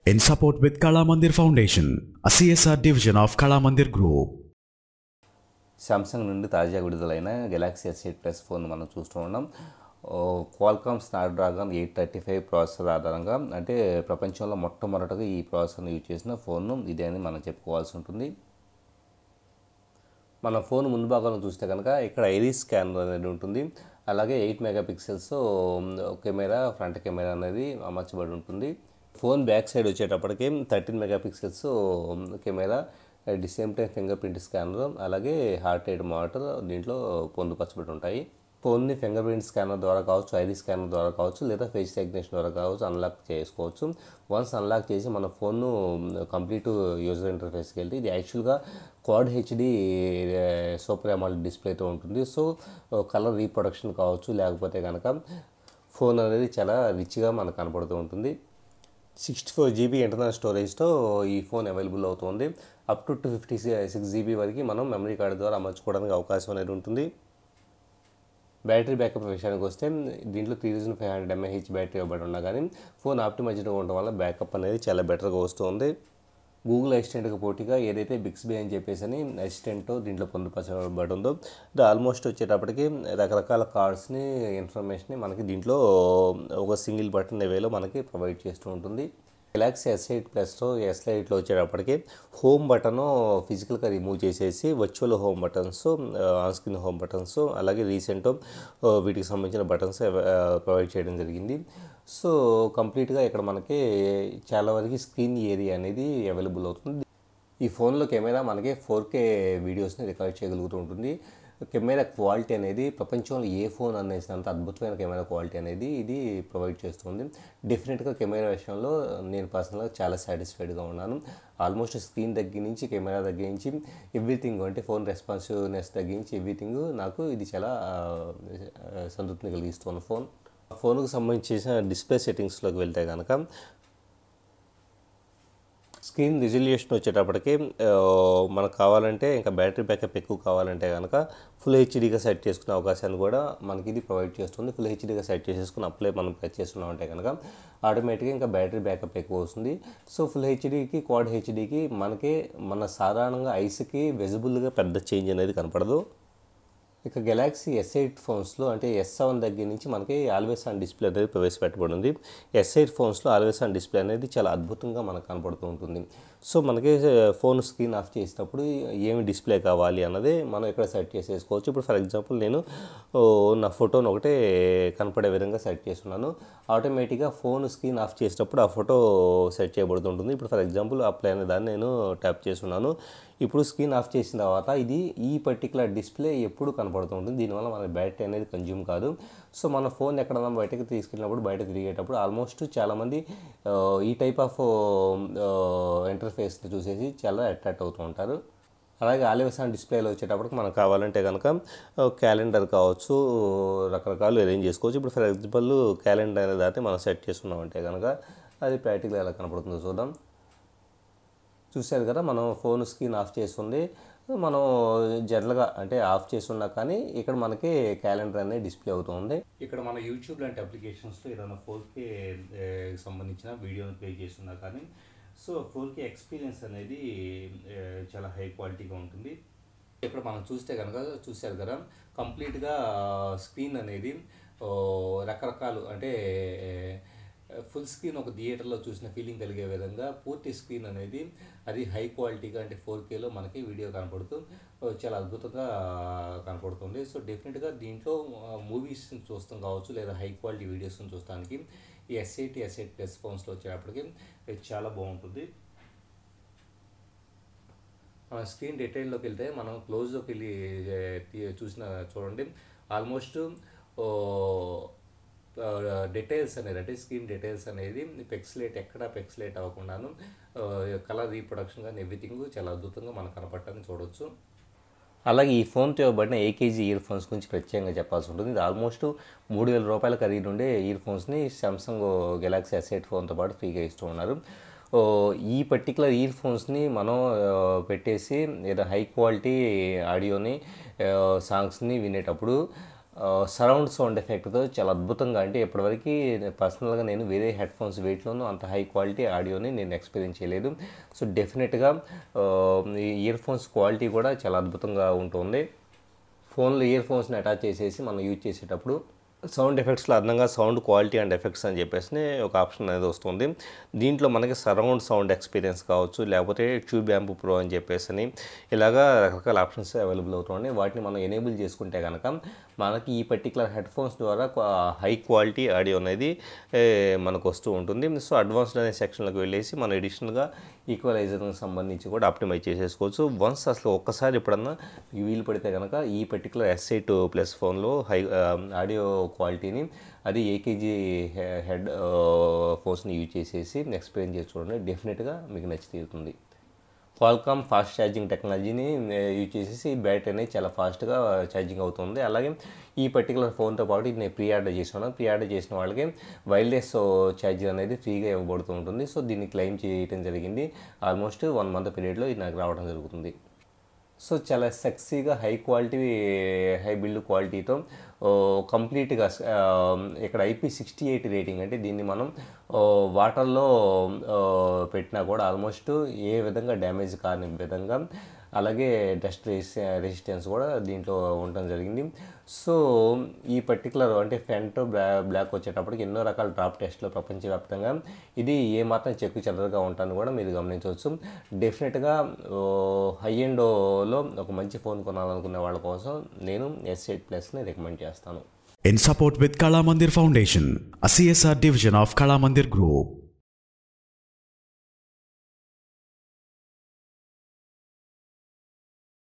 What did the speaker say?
in support with Kala Mandir Foundation, a CSR division of Kala Mandir Group. Samsung నుండి తాజాగా విడుదలైన Galaxy S8 plus phone మనం చూస్తూ ఉన్నాం. క్వాల్కామ్ స్నాప్డ్రాగన్ 835 ప్రాసెసర్ ఆధారంగా అంటే ప్రపంచంలో మొట్టమొదటగా ఈ ప్రాసెసర్ని యూజ్ చేసిన ఫోన్ ఇదే అని మనం చెప్పుకోవాల్సి ఉంటుంది. మన ఫోన్ ముందు భాగంలో చూస్తే కనుక ఇక్కడ ఐరిస్ స్కానర్ అనేది ఉంటుంది. అలాగే 8 మెగాపిక్సెల్స్ కెమెరా, ఫ్రంట్ కెమెరా అనేది అమర్చబడి ఉంటుంది. ఫోన్ బ్యాక్ సైడ్ వచ్చేటప్పటికి 13 megapixels camera, at the same time finger print scanner, అలాగే హార్ట్ రేట్ మానిటర్ దీంట్లో పొందుపరచబడి ఉంటాయి. ఫోన్ని ఫింగర్ ప్రింట్ స్కానర్ ద్వారా కావచ్చు, ఐరిస్ స్కానర్ ద్వారా కావచ్చు, లేదా ఫేస్ రికగ్నిషన్ ద్వారా కావచ్చు అన్లాక్ చేసుకోవచ్చు. వన్స్ అన్లాక్ చేసి మన ఫోన్ను కంప్లీట్ యూజర్ ఇంటర్ఫేస్కి వెళ్తే ఇది యాక్చువల్గా క్వాడ్ హెచ్డి సూపర్ అమోలెడ్ డిస్ప్లేతో ఉంటుంది. సో కలర్ రీప్రొడక్షన్ కావచ్చు, లేకపోతే కనుక ఫోన్ అనేది చాలా రిచ్గా మనకు కనపడుతూ ఉంటుంది. 64 GB ఇంటర్నల్ స్టోరేజ్తో ఈ ఫోన్ అవైలబుల్ అవుతుంది. అప్ టు 256 GB వరకు మనం మెమరీ కార్డు ద్వారా అమర్చుకోవడానికి అవకాశం అనేది ఉంటుంది. బ్యాటరీ బ్యాకప్ విషయానికి వస్తే దీంట్లో 3500 mAh బ్యాటరీ ఇవ్వబడి ఉన్నా కానీ ఫోన్ ఆప్టిమైజ్డ్గా ఉండడం వల్ల బ్యాకప్ అనేది చాలా బెటర్గా వస్తుంది. గూగుల్ అసిస్టెంట్కి పోటీగా ఏదైతే బిక్స్బీ అని చెప్పేసి అని అసిస్టెంట్ దీంట్లో పొందుపరచబడి ఉందో ఇది ఆల్మోస్ట్ వచ్చేటప్పటికి రకరకాల కార్డ్స్ని, ఇన్ఫర్మేషన్ని మనకి దీంట్లో ఒక సింగిల్ బటన్ వేలో మనకి ప్రొవైడ్ చేస్తూ ఉంటుంది. గెలాక్సీ S8 ప్లస్లో S8లో వచ్చేటప్పటికి హోమ్ బటను ఫిజికల్గా రిమూవ్ చేసేసి virtual home buttons, on screen home buttons, అలాగే రీసెంట్ వీటికి సంబంధించిన బటన్స్ ప్రొవైడ్ చేయడం జరిగింది. సో కంప్లీట్గా ఇక్కడ మనకి చాలా వరకు స్క్రీన్ ఏరియా అనేది అవైలబుల్ అవుతుంది. ఈ ఫోన్లో కెమెరా మనకి 4K వీడియోస్ని రికార్డ్ చేయగలుగుతూ ఉంటుంది. కెమెరా క్వాలిటీ అనేది ప్రపంచంలో ఏ ఫోన్ అనేసినంత అద్భుతమైన కెమెరా క్వాలిటీ అనేది ఇది ప్రొవైడ్ చేస్తుంది. డెఫినెట్గా కెమెరా విషయంలో నేను పర్సనల్గా చాలా సాటిస్ఫైడ్గా ఉన్నాను. ఆల్మోస్ట్ స్క్రీన్ దగ్గర నుంచి, కెమెరా దగ్గర నుంచి ఎవ్రీథింగ్, అంటే ఫోన్ రెస్పాన్సివ్నెస్ దగ్గర నుంచి ఎవ్రీథింగ్ నాకు ఇది చాలా సంతృప్తిని కలిగిస్తున్న ఫోన్కు సంబంధించిన డిస్ప్లే సెట్టింగ్స్లోకి వెళ్తే కనుక స్క్రీన్ రిజల్యూషన్ వచ్చేటప్పటికి మనకు కావాలంటే ఇంకా బ్యాటరీ బ్యాకప్ ఎక్కువ కావాలంటే కనుక ఫుల్ హెచ్డీగా సెట్ చేసుకునే అవకాశాన్ని కూడా మనకి ఇది ప్రొవైడ్ చేస్తుంది. ఫుల్ హెచ్డీగా సెట్ చేసేసుకుని అప్లై మనం ప్రెస్ చేస్తున్నామంటే కనుక ఆటోమేటిక్గా ఇంకా బ్యాటరీ బ్యాకప్ ఎక్కువ వస్తుంది. సో ఫుల్ హెచ్డీకి, క్వాడ్ హెచ్డీకి మనకి మన సాధారణంగా ఐస్కి విజిబుల్గా పెద్ద చేంజ్ అనేది కనపడదు. ఇక గెలాక్సీ S8 ఫోన్స్లో అంటే S7 దగ్గర నుంచి మనకి ఆల్వేస్ ఆన్ డిస్ప్లే అనేది ప్రవేశపెట్టబడింది. S8 ఫోన్స్లో ఆల్వేస్ ఆన్ డిస్ప్లే అనేది చాలా అద్భుతంగా మనకు కనపడుతూ ఉంటుంది. సో మనకి ఫోన్ స్క్రీన్ ఆఫ్ చేసినప్పుడు ఏమి డిస్ప్లే కావాలి అన్నది మనం ఇక్కడ సెట్ చేసేసుకోవచ్చు. ఇప్పుడు ఫర్ ఎగ్జాంపుల్ నేను నా ఫోటోను ఒకటే కనపడే విధంగా సెట్ చేస్తున్నాను. ఆటోమేటిక్గా ఫోన్ స్క్రీన్ ఆఫ్ చేసినప్పుడు ఆ ఫోటో సెట్ చేయబడుతుంటుంది. ఇప్పుడు ఫర్ ఎగ్జాంపుల్ అప్లై అనే దాన్ని నేను ట్యాప్ చేస్తున్నాను. ఇప్పుడు స్క్రీన్ ఆఫ్ చేసిన తర్వాత ఇది ఈ పర్టికులర్ డిస్ప్లే ఎప్పుడు కనపడుతూ ఉంటుంది. దీనివల్ల మన బ్యాటరీ అనేది కన్జ్యూమ్ కాదు. సో మన ఫోన్ ఎక్కడన్నా బయటకు తీసుకెళ్ళినప్పుడు, బయట తిరిగేటప్పుడు ఆల్మోస్ట్ చాలామంది ఈ టైప్ ఆఫ్ ఇంటర్ఫేస్ని చూసేసి చాలా అట్రాక్ట్ అవుతూ ఉంటారు. అలాగే ఆల్వేస్ ఆన్ డిస్ప్లేలో వచ్చేటప్పటికి మనకు కావాలంటే కనుక క్యాలెండర్ కావచ్చు, రకరకాలు అరేంజ్ చేసుకోవచ్చు. ఇప్పుడు ఫర్ ఎగ్జాంపుల్ క్యాలెండర్ అనే దాన్ని మనం సెట్ చేసుకున్నామంటే కనుక అది ప్రాక్టికల్గా ఎలా కనపడుతుందో చూద్దాం. చూశారు కదా, మనం ఫోన్ స్క్రీన్ ఆఫ్ చేస్తుంది. మనం జనరల్గా అంటే ఆఫ్ చేస్తున్నా కానీ ఇక్కడ మనకి క్యాలెండర్ అనేది డిస్ప్లే అవుతుంది. ఇక్కడ మన యూట్యూబ్ లాంటి అప్లికేషన్స్లో ఏదైనా 4K సంబంధించిన వీడియోని ప్లే చేస్తున్నా కానీ సో 4K ఎక్స్పీరియన్స్ అనేది చాలా హై క్వాలిటీగా ఉంటుంది. ఇక్కడ మనం చూస్తే కనుక చూశారు కదా, కంప్లీట్గా స్క్రీన్ అనేది రకరకాలు అంటే ఫుల్ స్క్రీన్ ఒక థియేటర్లో చూసిన ఫీలింగ్ కలిగే విధంగా పూర్తి స్క్రీన్ అనేది అది హై క్వాలిటీగా అంటే 4Kలో మనకి వీడియో కనపడుతూ చాలా అద్భుతంగా కనపడుతుంది. సో డెఫినెట్గా దీంట్లో మూవీస్ని చూస్తాం కావచ్చు, లేదా హై క్వాలిటీ వీడియోస్ని చూడడానికి ఈ S8 ప్లస్ ఫోన్స్లో వచ్చేటప్పటికి చాలా బాగుంటుంది. మన స్క్రీన్ డీటెయిల్లోకి వెళ్తే మనం క్లోజ్లోకి వెళ్ళి చూడండి, ఆల్మోస్ట్ డీటెయిల్స్ అనేది అంటే స్క్రీన్ డీటెయిల్స్ అనేది ఎక్కడ పెక్సిలేట్ అవ్వకుండాను కలర్ రీప్రొడక్షన్ కానీ ఎవ్రీథింగ్ చాలా అద్భుతంగా మనకు కనపడటాన్ని చూడవచ్చు. అలాగే ఈ ఫోన్తో ఇవ్వబడిన AKG ఇయర్ ఫోన్స్ గురించి ప్రత్యేకంగా చెప్పాల్సి ఉంటుంది. ఇది ఆల్మోస్ట్ 3000 రూపాయల ఖరీదు ఉండే ఇయర్ ఫోన్స్ని సామ్సంగ్ గెలాక్సీ S8 ఫోన్తో పాటు ఫ్రీగా ఇస్తూ ఉన్నారు. ఈ పర్టికులర్ ఇయర్ ఫోన్స్ని మనం పెట్టేసి లేదా హై క్వాలిటీ ఆడియోని, సాంగ్స్ని వినేటప్పుడు సరౌండ్ సౌండ్ ఎఫెక్ట్తో చాలా అద్భుతంగా, అంటే ఇప్పటివరకు పర్సనల్గా నేను వేరే హెడ్ ఫోన్స్ వేటిలోనూ అంత హై క్వాలిటీ ఆడియోని నేను ఎక్స్పీరియన్స్ చేయలేదు. సో డెఫినెట్గా ఈ ఇయర్ ఫోన్స్ క్వాలిటీ కూడా చాలా అద్భుతంగా ఉంటుంది. ఫోన్లో ఇయర్ ఫోన్స్ని అటాచ్ చేసేసి మనం యూజ్ చేసేటప్పుడు సౌండ్ ఎఫెక్ట్స్లో అదనంగా సౌండ్ క్వాలిటీ అండ్ ఎఫెక్ట్స్ అని చెప్పేసి ఒక ఆప్షన్ అనేది వస్తుంది. దీంట్లో మనకి సరౌండ్ సౌండ్ ఎక్స్పీరియన్స్ కావచ్చు, లేకపోతే ట్యూబ్ యాంప్ ప్రో అని చెప్పేసి ఇలాగా రకరకాల ఆప్షన్స్ అవైలబుల్ అవుతున్నాయి. వాటిని మనం ఎనేబుల్ చేసుకుంటే కనుక మనకి ఈ పర్టికులర్ హెడ్ ఫోన్స్ ద్వారా హై క్వాలిటీ ఆడియో అనేది మనకు వస్తూ ఉంటుంది. సో అడ్వాన్స్డ్ అనే సెక్షన్లోకి వెళ్ళేసి మనం ఎడిషనల్గా ఈక్వలైజర్కి సంబంధించి కూడా ఆప్టిమైజ్ చేసేసుకోవచ్చు. వన్స్ అసలు ఒక్కసారి ఎప్పుడన్నా వీలు పడితే కనుక ఈ పర్టికులర్ S8+ ఫోన్లో హై ఆడియో క్వాలిటీని అది ఏకేజీ హెడ్ ఫోన్స్ని యూజ్ చేసేసి ఎక్స్పీరియన్స్ చేసి చూడండి, డెఫినెట్గా మీకు నచ్చి తీరుతుంది. క్వాల్కామ్ ఫాస్ట్ ఛార్జింగ్ టెక్నాలజీని యూజ్ చేసేసి బ్యాటరీ అనేది చాలా ఫాస్ట్గా ఛార్జింగ్ అవుతుంది. అలాగే ఈ పర్టికులర్ ఫోన్తో పాటు నేను ప్రీ ఆర్డర్ చేసిన వాళ్ళకి వైర్లెస్ ఛార్జర్ అనేది ఫ్రీగా ఇవ్వబడుతూ ఉంటుంది. సో దీన్ని క్లెయిమ్ చేయడం జరిగింది. ఆల్మోస్ట్ 1 మంత్ పీరియడ్లో ఇది నాకు రావడం జరుగుతుంది. సో చాలా సెక్సీగా హై క్వాలిటీ, హై బిల్డ్ క్వాలిటీతో కంప్లీట్గా ఇక్కడ IP68 రేటింగ్, అంటే దీన్ని మనం వాటర్లో పెట్టినా కూడా ఆల్మోస్ట్ ఏ విధంగా డ్యామేజ్ కాని విధంగా, అలాగే డస్ట్ రెసిస్టెన్స్ కూడా దీంట్లో ఉండడం జరిగింది. సో ఈ పర్టికులర్ అంటే ఫ్రంట్ బ్లాక్ వచ్చేటప్పటికి ఎన్నో రకాల డ్రాప్ టెస్ట్లో ప్రపంచవ్యాప్తంగా ఇది ఏమాత్రం చెక్కు చెదరగా ఉంటాను కూడా మీరు గమనించవచ్చు. డెఫినెట్గా హై ఎండ్లో ఒక మంచి ఫోన్ కొనాలనుకునే వాళ్ళ కోసం నేను S8+ని రికమెండ్ చేస్తాను. In support with Kala Mandir Foundation, a CSR division of Kala Mandir Group.